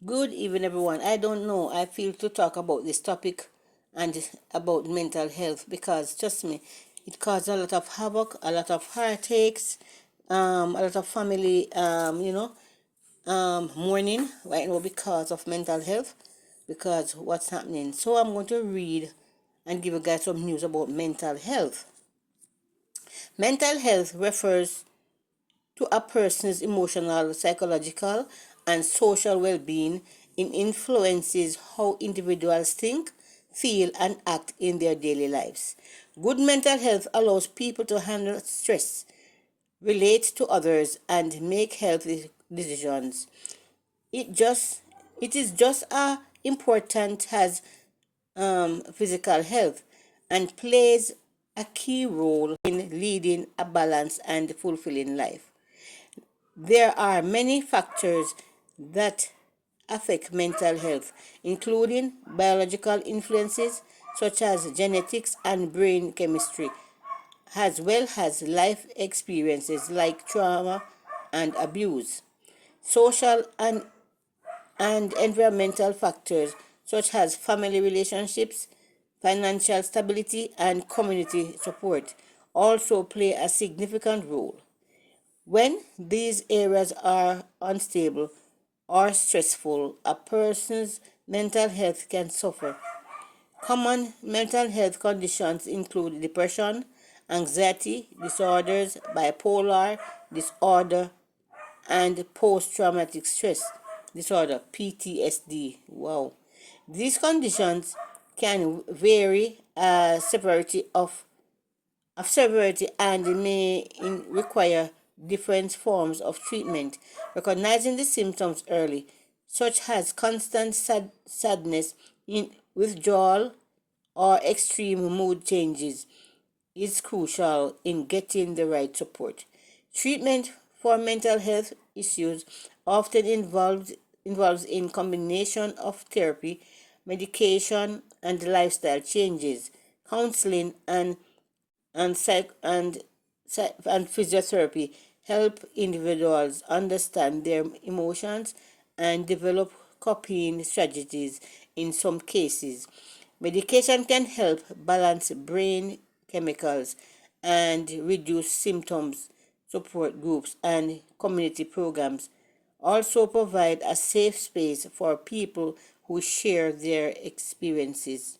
Good evening, everyone. I don't know. I feel to talk about this topic and about mental health because, trust me, it causes a lot of havoc, a lot of heartaches, a lot of family, mourning right now because of mental health, because what's happening. So I'm going to read and give you guys some news about mental health. Mental health refers to a person's emotional, psychological, and social well being. It influences how individuals think, feel, and act in their daily lives. Good mental health allows people to handle stress, relate to others, and make healthy decisions. It just it is just as important as physical health and plays a key role in leading a balanced and fulfilling life. There are many factors that affect mental health, including biological influences such as genetics and brain chemistry, as well as life experiences like trauma and abuse. Social and environmental factors such as family relationships, financial stability, and community support also play a significant role. When these areas are unstable or stressful, a person's mental health can suffer. Common mental health conditions include depression, anxiety disorders, bipolar disorder, and post traumatic stress disorder (PTSD). Wow. These conditions can vary severity and may require different forms of treatment. Recognizing the symptoms early, such as constant sadness, withdrawal, or extreme mood changes, is crucial in getting the right support. Treatment for mental health issues often involves in combination of therapy, medication, and lifestyle changes, counseling, and and physiotherapy help individuals understand their emotions and develop coping strategies. In some cases, medication can help balance brain chemicals and reduce symptoms. Support groups and community programs also provide a safe space for people who share their experiences.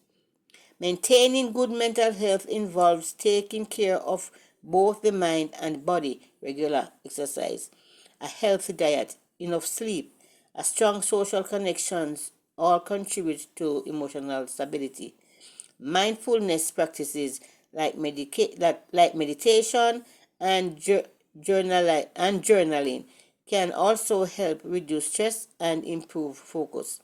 Maintaining good mental health involves taking care of both the mind and body. Regular exercise, a healthy diet, enough sleep, a strong social connections all contribute to emotional stability. Mindfulness practices like meditation and journaling can also help reduce stress and improve focus.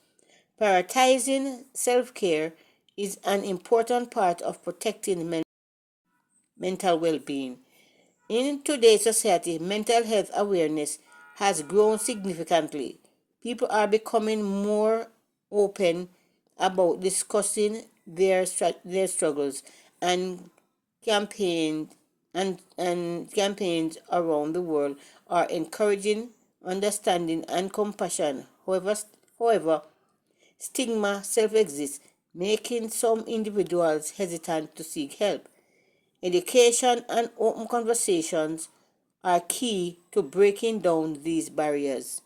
Prioritizing self-care is an important part of protecting mental well-being. In today's society, mental health awareness has grown significantly. People are becoming more open about discussing their struggles, and campaigns and campaigns around the world are encouraging understanding and compassion. However, stigma still exists, making some individuals hesitant to seek help. Education and open conversations are key to breaking down these barriers.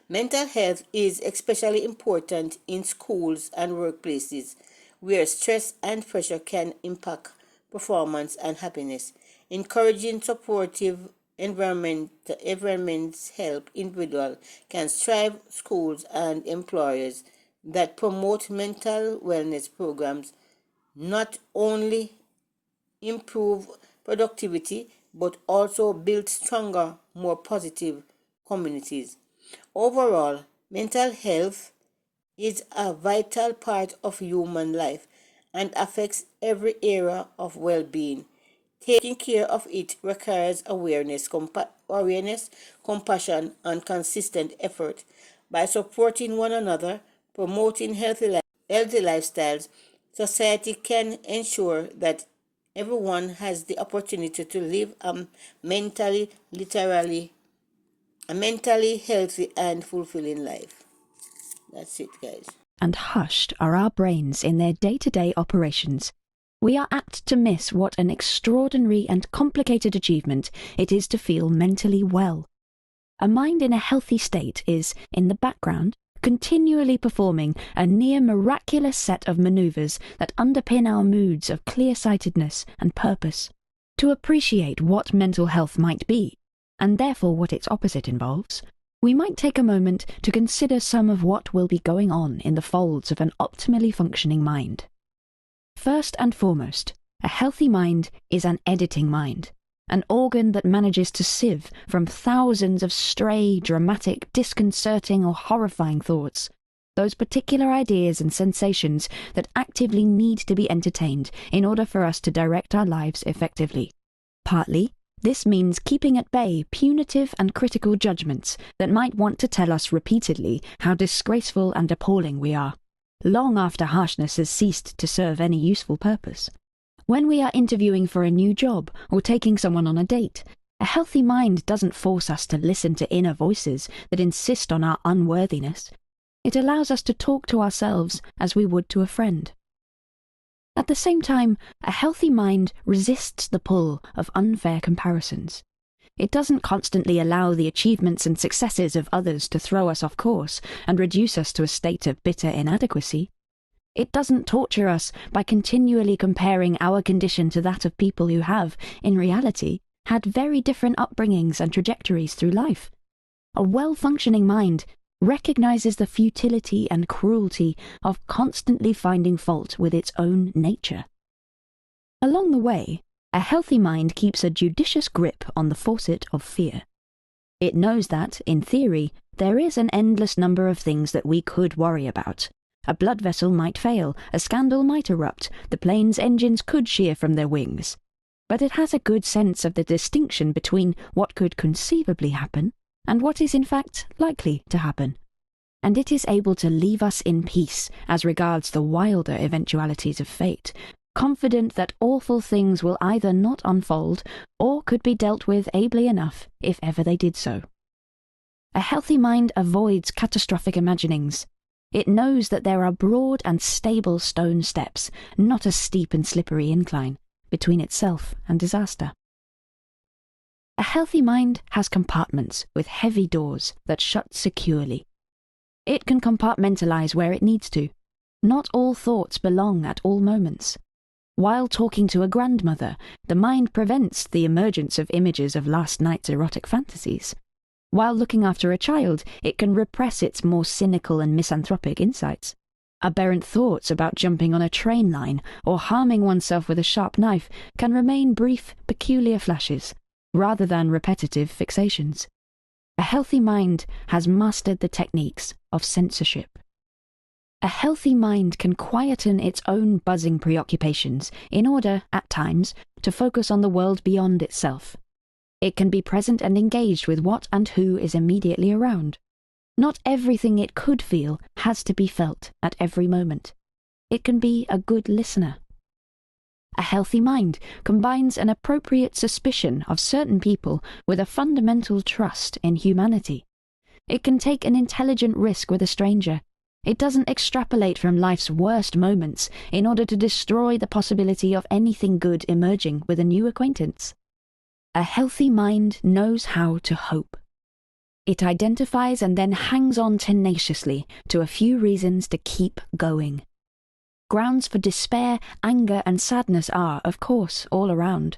Mental health is especially important in schools and workplaces where stress and pressure can impact performance and happiness. Encouraging supportive environments help individuals can strive. Schools and employers that promote mental wellness programs not only improve productivity but also build stronger, more positive communities. Overall, mental health is a vital part of human life and affects every area of well-being. Taking care of it requires awareness, compassion, and consistent effort. By supporting one another, promoting healthy lifestyles, society can ensure that everyone has the opportunity to live a mentally, literally a mentally healthy and fulfilling life. That's it, guys. And hushed are our brains in their day-to-day operations, we are apt to miss what an extraordinary and complicated achievement it is to feel mentally well. A mind in a healthy state is, in the background, continually performing a near miraculous set of manoeuvres that underpin our moods of clear-sightedness and purpose. To appreciate what mental health might be, and therefore what its opposite involves, we might take a moment to consider some of what will be going on in the folds of an optimally functioning mind. First and foremost, a healthy mind is an editing mind, an organ that manages to sieve from thousands of stray, dramatic, disconcerting or horrifying thoughts, those particular ideas and sensations that actively need to be entertained in order for us to direct our lives effectively. Partly, this means keeping at bay punitive and critical judgments that might want to tell us repeatedly how disgraceful and appalling we are, long after harshness has ceased to serve any useful purpose. When we are interviewing for a new job or taking someone on a date, a healthy mind doesn't force us to listen to inner voices that insist on our unworthiness. It allows us to talk to ourselves as we would to a friend. At the same time, a healthy mind resists the pull of unfair comparisons. It doesn't constantly allow the achievements and successes of others to throw us off course and reduce us to a state of bitter inadequacy. It doesn't torture us by continually comparing our condition to that of people who have, in reality, had very different upbringings and trajectories through life. A well-functioning mind recognizes the futility and cruelty of constantly finding fault with its own nature. Along the way, a healthy mind keeps a judicious grip on the faucet of fear. It knows that, in theory, there is an endless number of things that we could worry about. A blood vessel might fail, a scandal might erupt, the plane's engines could shear from their wings. But it has a good sense of the distinction between what could conceivably happen and what is in fact likely to happen. And it is able to leave us in peace as regards the wilder eventualities of fate, confident that awful things will either not unfold or could be dealt with ably enough if ever they did so. A healthy mind avoids catastrophic imaginings. It knows that there are broad and stable stone steps, not a steep and slippery incline, between itself and disaster. A healthy mind has compartments with heavy doors that shut securely. It can compartmentalize where it needs to. Not all thoughts belong at all moments. While talking to a grandmother, the mind prevents the emergence of images of last night's erotic fantasies. While looking after a child, it can repress its more cynical and misanthropic insights. Aberrant thoughts about jumping on a train line or harming oneself with a sharp knife can remain brief, peculiar flashes, rather than repetitive fixations. A healthy mind has mastered the techniques of censorship. A healthy mind can quieten its own buzzing preoccupations in order, at times, to focus on the world beyond itself. It can be present and engaged with what and who is immediately around. Not everything it could feel has to be felt at every moment. It can be a good listener. A healthy mind combines an appropriate suspicion of certain people with a fundamental trust in humanity. It can take an intelligent risk with a stranger. It doesn't extrapolate from life's worst moments in order to destroy the possibility of anything good emerging with a new acquaintance. A healthy mind knows how to hope. It identifies and then hangs on tenaciously to a few reasons to keep going. Grounds for despair, anger, and sadness are, of course, all around.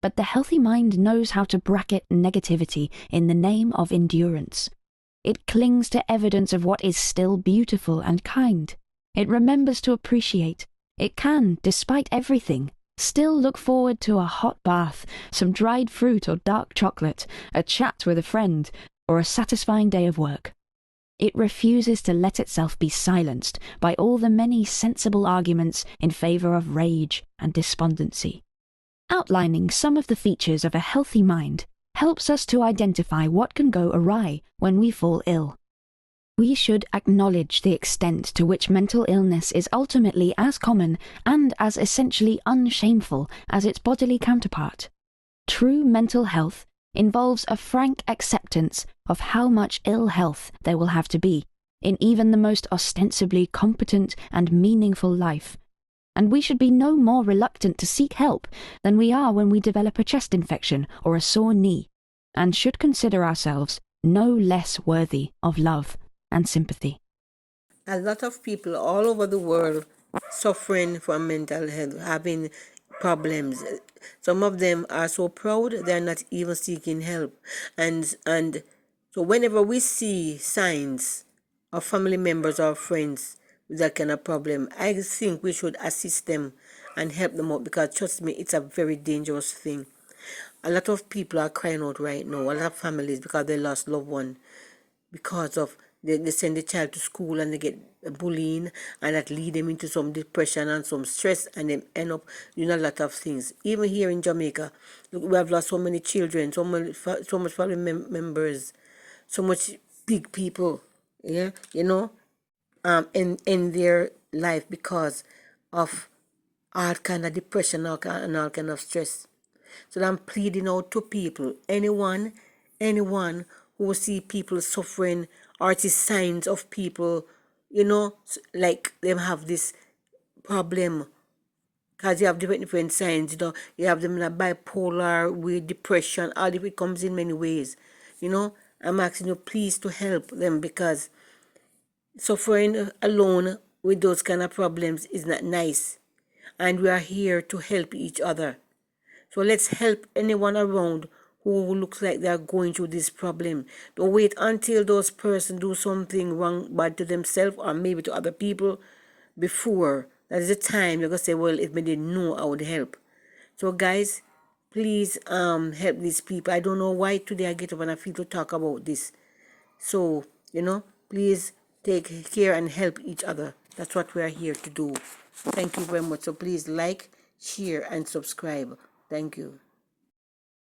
But the healthy mind knows how to bracket negativity in the name of endurance. It clings to evidence of what is still beautiful and kind. It remembers to appreciate. It can, despite everything, still look forward to a hot bath, some dried fruit or dark chocolate, a chat with a friend, or a satisfying day of work. It refuses to let itself be silenced by all the many sensible arguments in favour of rage and despondency. Outlining some of the features of a healthy mind helps us to identify what can go awry when we fall ill. We should acknowledge the extent to which mental illness is ultimately as common and as essentially unshameful as its bodily counterpart. True mental health involves a frank acceptance of how much ill health there will have to be in even the most ostensibly competent and meaningful life, and we should be no more reluctant to seek help than we are when we develop a chest infection or a sore knee, and should consider ourselves no less worthy of love and sympathy. A lot of people all over the world suffering from mental health, having problems. Some of them are so proud they're not even seeking help. And so whenever we see signs of family members or friends with that kind of problem, I think we should assist them and help them out, because trust me, it's a very dangerous thing. A lot of people are crying out right now, a lot of families, because they lost loved one, because of they send the child to school and they get bullying, and that lead them into some depression and some stress, and they end up doing a lot of things. Even here in Jamaica, look, we have lost so many children, so much family members, so much big people, yeah, in their life because of all kind of depression and all kind of stress. So I'm pleading out to people, anyone who see people suffering or see signs of people, like them have this problem, because you have different signs, you have them in a bipolar with depression, all of it comes in many ways, I'm asking you please to help them, because suffering alone with those kind of problems is not nice, and we are here to help each other. So let's help anyone around who looks like they're going through this problem. Don't wait until those persons do something wrong, bad to themselves or maybe to other people before. That is the time you're going to say, well, if they didn't know, I would help. So guys, please help these people. I don't know why today I get up and I feel to talk about this. So, please take care and help each other. That's what we are here to do. Thank you very much. So please like, share, and subscribe. Thank you.